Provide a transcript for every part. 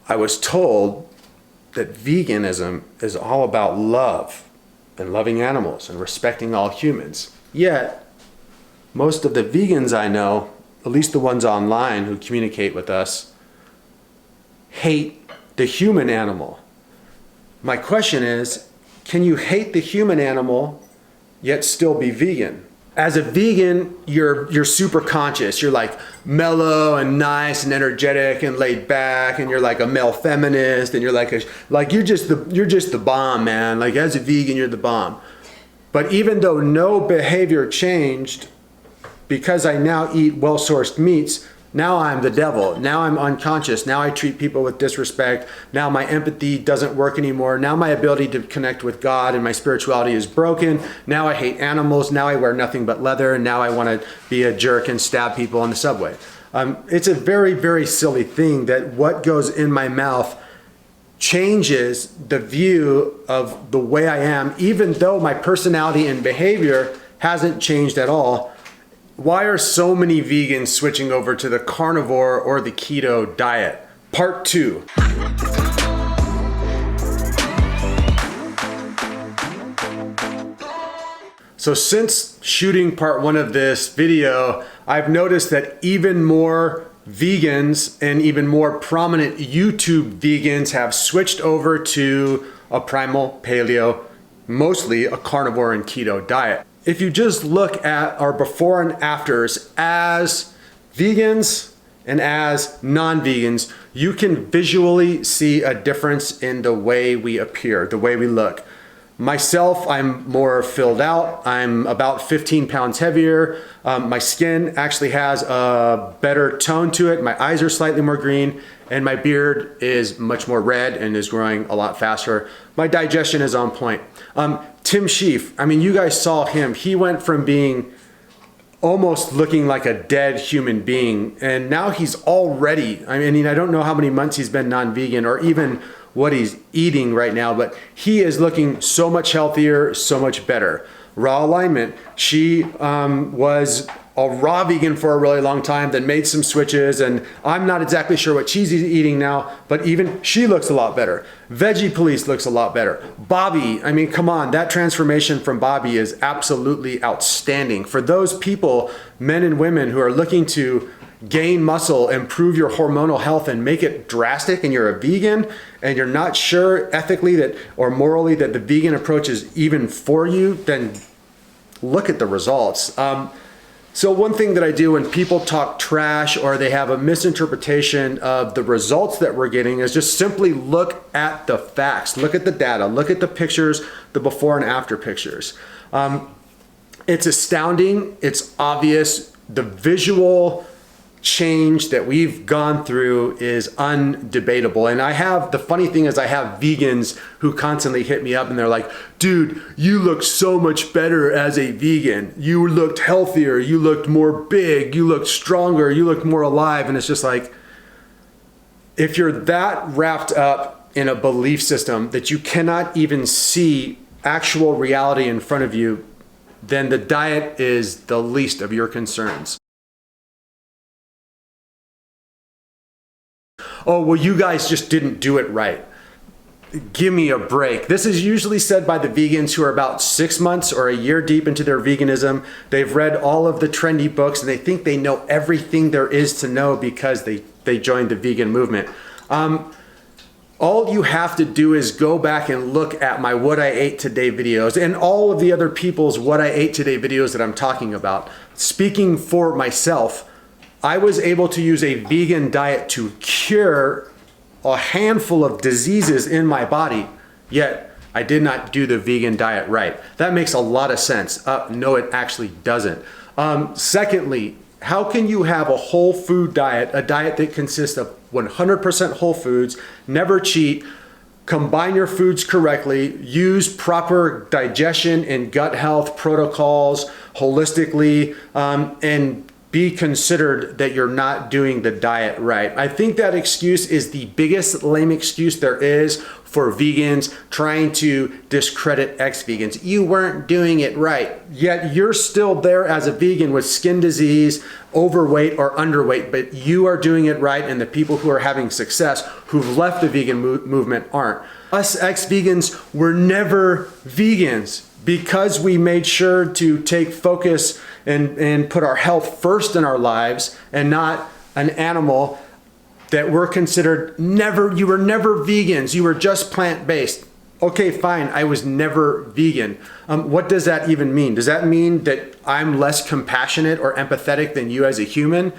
I was told that veganism is all about love and loving animals and respecting all humans. Yet, most of the vegans I know, at least the ones online who communicate with us, hate the human animal. My question is, can you hate the human animal yet still be vegan? As a vegan, you're super conscious. You're like mellow and nice and energetic and laid back, and you're like a male feminist, and you're you're just the bomb, man. Like as a vegan, you're the bomb. But even though no behavior changed, because I now eat well-sourced meats, now I'm the devil. Now I'm unconscious. Now I treat people with disrespect. Now my empathy doesn't work anymore. Now my ability to connect with God and my spirituality is broken. Now I hate animals. Now I wear nothing but leather. And now I want to be a jerk and stab people on the subway. It's a very, very silly thing that what goes in my mouth changes the view of the way I am, even though my personality and behavior hasn't changed at all. Why are so many vegans switching over to the carnivore or the keto diet? Part 2. So since shooting part 1 of this video, I've noticed that even more vegans and even more prominent YouTube vegans have switched over to a primal paleo, mostly a carnivore and keto diet. If you just look at our before and afters as vegans and as non-vegans, you can visually see a difference in the way we appear, the way we look. Myself, I'm more filled out. I'm about 15 pounds heavier. My skin actually has a better tone to it. My eyes are slightly more green, and my beard is much more red and is growing a lot faster. My digestion is on point. Tim Sheaf, I mean, you guys saw him. He went from being almost looking like a dead human being, and now he's already, I mean, I don't know how many months he's been non-vegan or even what he's eating right now, but he is looking so much healthier, so much better. Raw Alignment, she was a raw vegan for a really long time, then made some switches, and I'm not exactly sure what she's eating now, but even she looks a lot better. Veggie Police looks a lot better. Bobby, I mean, come on, that transformation from Bobby is absolutely outstanding. For those people, men and women who are looking to gain muscle, improve your hormonal health, and make it drastic, and you're a vegan, and you're not sure ethically that or morally that the vegan approach is even for you, then look at the results. So one thing that I do when people talk trash or they have a misinterpretation of the results that we're getting is just simply look at the facts, look at the data, look at the pictures, the before and after pictures. It's astounding, it's obvious, the visual change that we've gone through is undebatable. And the funny thing is I have vegans who constantly hit me up and they're like, dude, you look so much better as a vegan. You looked healthier, you looked more big, you looked stronger, you looked more alive. And it's just like, if you're that wrapped up in a belief system that you cannot even see actual reality in front of you, then the diet is the least of your concerns. Oh, well, you guys just didn't do it right. Give me a break. This is usually said by the vegans who are about 6 months or a year deep into their veganism. They've read all of the trendy books and they think they know everything there is to know because they joined the vegan movement. All you have to do is go back and look at my What I Ate Today videos and all of the other people's What I Ate Today videos that I'm talking about. Speaking for myself, I was able to use a vegan diet to cure a handful of diseases in my body, yet I did not do the vegan diet right. That makes a lot of sense. No, it actually doesn't. Secondly, how can you have a whole food diet, a diet that consists of 100% whole foods, never cheat, combine your foods correctly, use proper digestion and gut health protocols holistically, and be considered that you're not doing the diet right. I think that excuse is the biggest lame excuse there is for vegans trying to discredit ex-vegans. You weren't doing it right, yet you're still there as a vegan with skin disease, overweight or underweight, but you are doing it right, and the people who are having success who've left the vegan movement aren't. Us ex-vegans were never vegans because we made sure to take focus and put our health first in our lives and not an animal. That we're considered you were never vegans, you were just plant-based. Okay, fine, I was never vegan. What does that even mean? Does that mean that I'm less compassionate or empathetic than you as a human?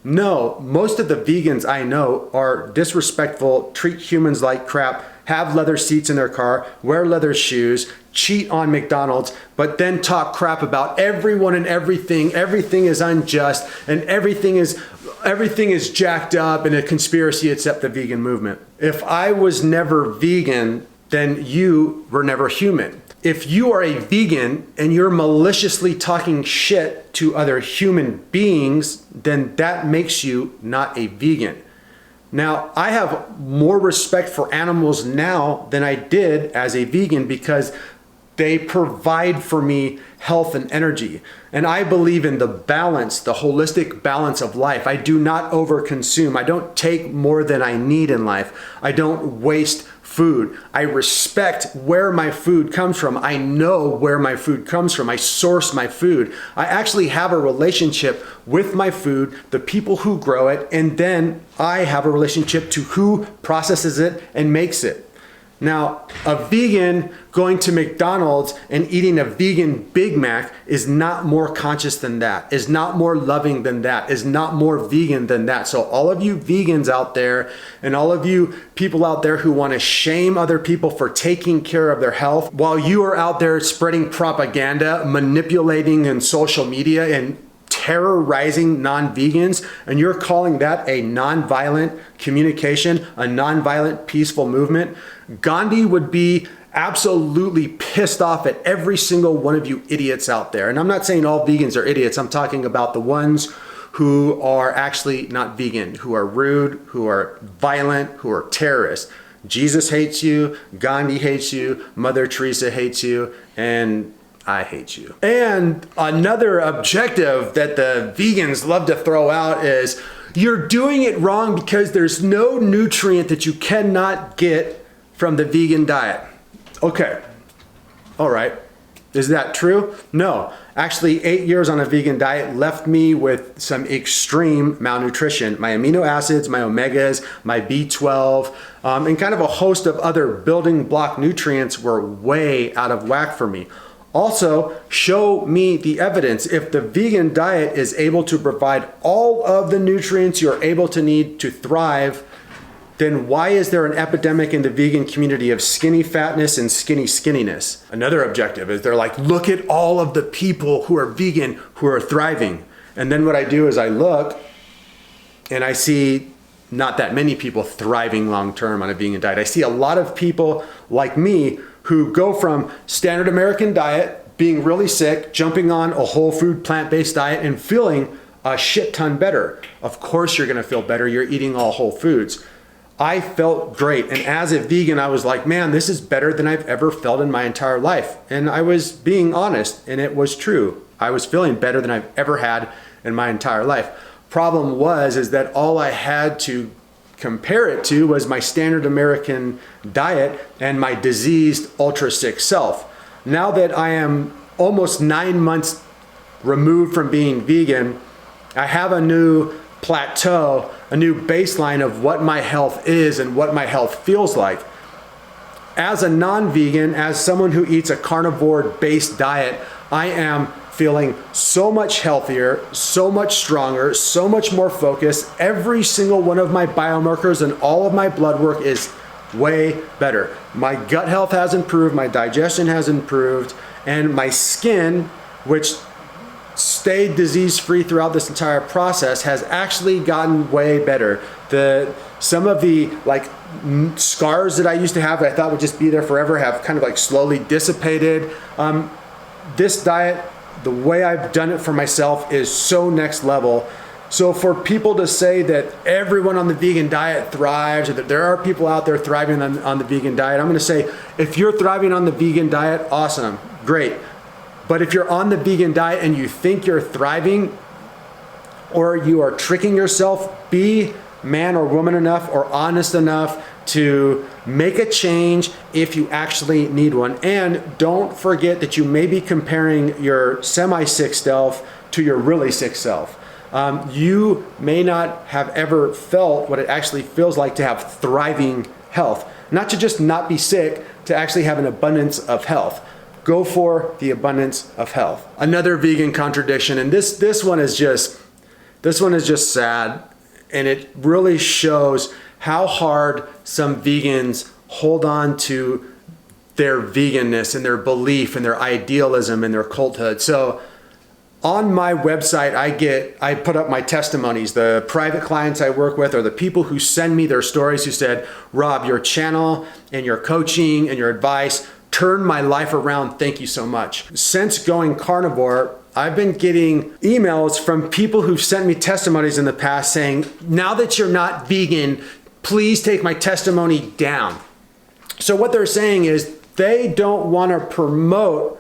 No, most of the vegans I know are disrespectful, treat humans like crap, have leather seats in their car, wear leather shoes, cheat on McDonald's, but then talk crap about everyone and everything. Everything is unjust and everything is jacked up and a conspiracy except the vegan movement. If I was never vegan, then you were never human. If you are a vegan and you're maliciously talking shit to other human beings, then that makes you not a vegan. Now, I have more respect for animals now than I did as a vegan because they provide for me health and energy. And I believe in the balance, the holistic balance of life. I do not overconsume. I don't take more than I need in life. I don't waste food. I respect where my food comes from. I know where my food comes from. I source my food. I actually have a relationship with my food, the people who grow it, and then I have a relationship to who processes it and makes it. Now, a vegan going to McDonald's and eating a vegan Big Mac is not more conscious than that, is not more loving than that, is not more vegan than that. So all of you vegans out there and all of you people out there who want to shame other people for taking care of their health, while you are out there spreading propaganda, manipulating in social media and terrorizing non-vegans, and you're calling that a non-violent communication, a non-violent peaceful movement, Gandhi would be absolutely pissed off at every single one of you idiots out there. And I'm not saying all vegans are idiots. I'm talking about the ones who are actually not vegan, who are rude, who are violent, who are terrorists. Jesus hates you, Gandhi hates you, Mother Teresa hates you, and I hate you. And another objective that the vegans love to throw out is you're doing it wrong because there's no nutrient that you cannot get from the vegan diet. Okay, all right. Is that true? No. Actually, 8 years on a vegan diet left me with some extreme malnutrition. My amino acids, my omegas, my B12, and kind of a host of other building block nutrients were way out of whack for me. Also, show me the evidence. If the vegan diet is able to provide all of the nutrients you're able to need to thrive, then why is there an epidemic in the vegan community of skinny fatness and skinny skinniness? Another objective is they're like, look at all of the people who are vegan who are thriving. And then what I do is I look and I see not that many people thriving long-term on a vegan diet. I see a lot of people like me who go from standard American diet, being really sick, jumping on a whole food plant-based diet and feeling a shit ton better. Of course you're gonna feel better, you're eating all whole foods. I felt great, and as a vegan I was like, man, this is better than I've ever felt in my entire life. And I was being honest, and it was true. I was feeling better than I've ever had in my entire life. Problem is that all I had to compare it to was my standard American diet and my diseased ultra sick self. Now that I am almost 9 months removed from being vegan, I have a new plateau, a new baseline of what my health is and what my health feels like. As a non-vegan, as someone who eats a carnivore-based diet, I am feeling so much healthier, so much stronger, so much more focused. Every single one of my biomarkers and all of my blood work is way better. My gut health has improved, my digestion has improved, and my skin, which stayed disease-free throughout this entire process, has actually gotten way better. Some of the scars that I used to have that I thought would just be there forever have kind of slowly dissipated. This diet the way I've done it for myself is so next level. So for people to say that everyone on the vegan diet thrives, or that there are people out there thriving on the vegan diet, I'm gonna say, if you're thriving on the vegan diet, awesome, great. But if you're on the vegan diet and you think you're thriving, or you are tricking yourself, be man or woman enough or honest enough to make a change if you actually need one. And don't forget that you may be comparing your semi-sick self to your really sick self. You may not have ever felt what it actually feels like to have thriving health. Not to just not be sick, to actually have an abundance of health. Go for the abundance of health. Another vegan contradiction, and this one is just sad, and it really shows how hard some vegans hold on to their veganness and their belief and their idealism and their culthood. So on my website, I put up my testimonies, the private clients I work with, or the people who send me their stories who said, Rob, your channel and your coaching and your advice turned my life around. Thank you so much. Since going carnivore, I've been getting emails from people who've sent me testimonies in the past saying, now that you're not vegan, please take my testimony down. So what they're saying is they don't want to promote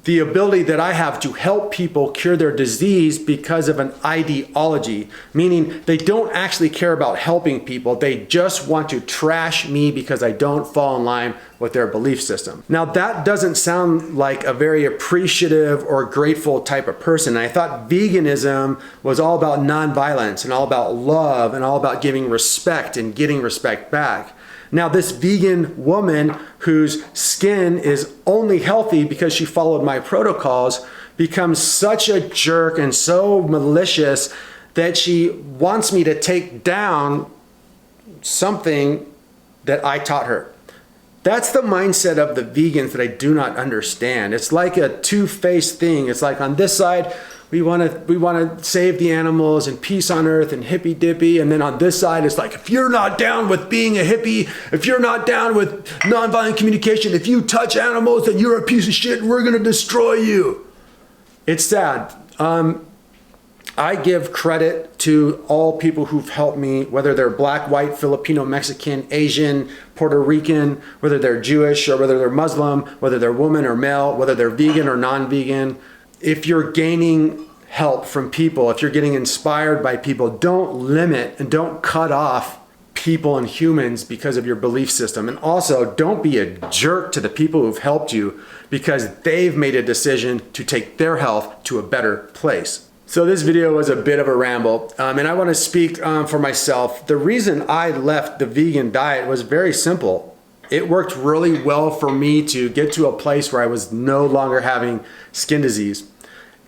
the ability that I have to help people cure their disease because of an ideology, meaning they don't actually care about helping people. They just want to trash me because I don't fall in line with their belief system. Now that doesn't sound like a very appreciative or grateful type of person. I thought veganism was all about nonviolence and all about love and all about giving respect and getting respect back. Now this vegan woman whose skin is only healthy because she followed my protocols becomes such a jerk and so malicious that she wants me to take down something that I taught her. That's the mindset of the vegans that I do not understand. It's like a two-faced thing. It's like on this side, we want to save the animals and peace on earth and hippy dippy, and then on this side it's like, if you're not down with being a hippie, if you're not down with nonviolent communication, if you touch animals, then you're a piece of shit and we're gonna destroy you. It's sad. I give credit to all people who've helped me, whether they're black, white, Filipino, Mexican, Asian, Puerto Rican, whether they're Jewish or whether they're Muslim, whether they're woman or male, whether they're vegan or non-vegan. If you're gaining help from people, if you're getting inspired by people, don't limit and don't cut off people and humans because of your belief system. And also, don't be a jerk to the people who've helped you because they've made a decision to take their health to a better place. So this video was a bit of a ramble, and I want to speak for myself. The reason I left the vegan diet was very simple. It worked really well for me to get to a place where I was no longer having skin disease.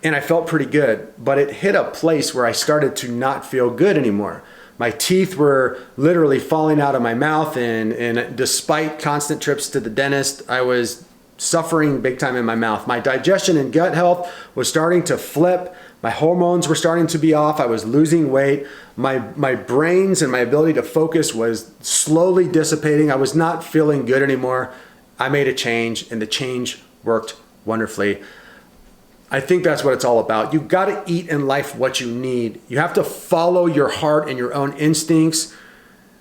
And I felt pretty good, but it hit a place where I started to not feel good anymore. My teeth were literally falling out of my mouth, and despite constant trips to the dentist, I was suffering big time in my mouth. My digestion and gut health was starting to flip. My hormones were starting to be off. I was losing weight. My brains and my ability to focus was slowly dissipating. I was not feeling good anymore. I made a change, and the change worked wonderfully. I think that's what it's all about. You got to eat in life what you need. You have to follow your heart and your own instincts.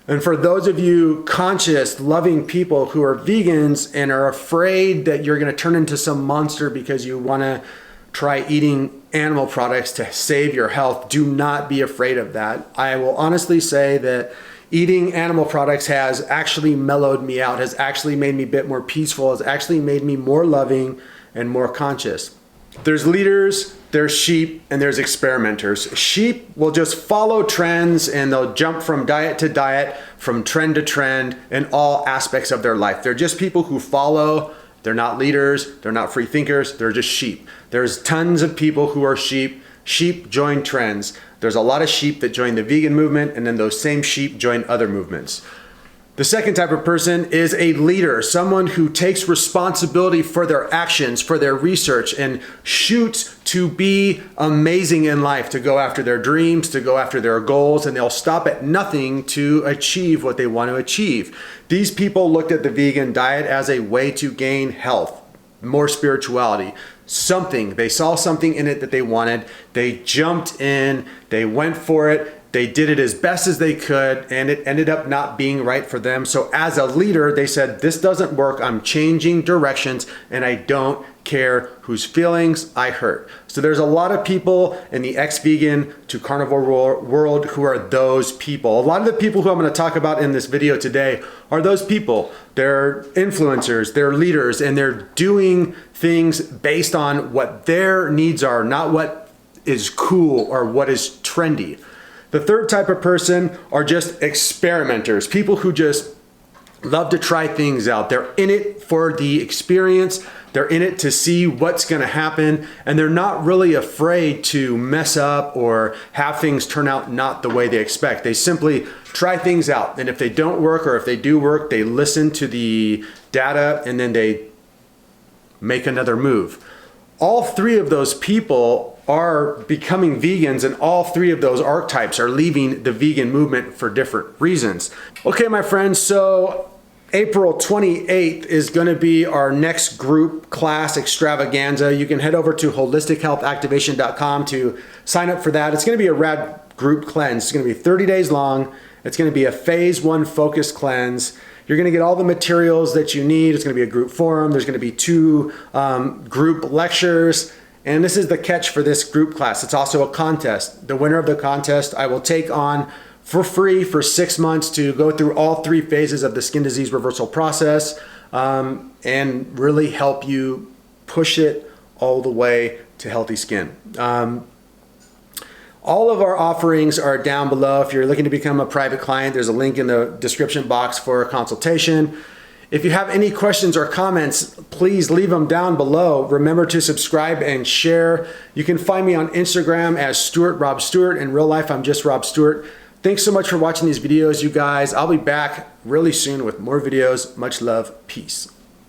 And for those of you conscious, loving people who are vegans and are afraid that you're going to turn into some monster because you want to try eating animal products to save your health, do not be afraid of that. I will honestly say that eating animal products has actually mellowed me out, has actually made me a bit more peaceful, has actually made me more loving and more conscious. There's leaders, there's sheep, and there's experimenters. Sheep will just follow trends and they'll jump from diet to diet, from trend to trend in all aspects of their life. They're just people who follow. They're not leaders, they're not free thinkers, they're just sheep. There's tons of people who are sheep. Sheep join trends. There's a lot of sheep that join the vegan movement, and then those same sheep join other movements. The second type of person is a leader, someone who takes responsibility for their actions, for their research, and shoots to be amazing in life, to go after their dreams, to go after their goals, and they'll stop at nothing to achieve what they want to achieve. These people looked at the vegan diet as a way to gain health. more spirituality. Something, they saw something in it that they wanted. They jumped in, they went for it. They did it as best as they could, and it ended up not being right for them. So as a leader, they said, this doesn't work. I'm changing directions, and I don't care whose feelings I hurt. So there's a lot of people in the ex-vegan to carnivore world who are those people. A lot of the people who I'm going to talk about in this video today are those people. They're influencers, they're leaders, and they're doing things based on what their needs are, not what is cool or what is trendy. The third type of person are just experimenters, people who just love to try things out. They're in it for the experience. They're in it to see what's going to happen, and they're not really afraid to mess up or have things turn out not the way they expect. They simply try things out, and if they don't work or if they do work, they listen to the data and then they make another move. All three of those people are becoming vegans, and all three of those archetypes are leaving the vegan movement for different reasons. Okay, my friends, so April 28th is going to be our next group class extravaganza. You can head over to holistichealthactivation.com to sign up for that. It's going to be a rad group cleanse. It's going to be 30 days long. It's going to be a phase 1 focus cleanse. You're going to get all the materials that you need. It's going to be a group forum. There's going to be 2 group lectures. And this is the catch for this group class. It's also a contest. The winner of the contest I will take on for free for 6 months to go through all 3 phases of the skin disease reversal process and really help you push it all the way to healthy skin. All of our offerings are down below. If you're looking to become a private client, there's a link in the description box for a consultation. If you have any questions or comments, please leave them down below. Remember to subscribe and share. You can find me on Instagram as Rob Stuart. In real life, I'm just Rob Stuart. Thanks so much for watching these videos, you guys. I'll be back really soon with more videos. Much love. Peace.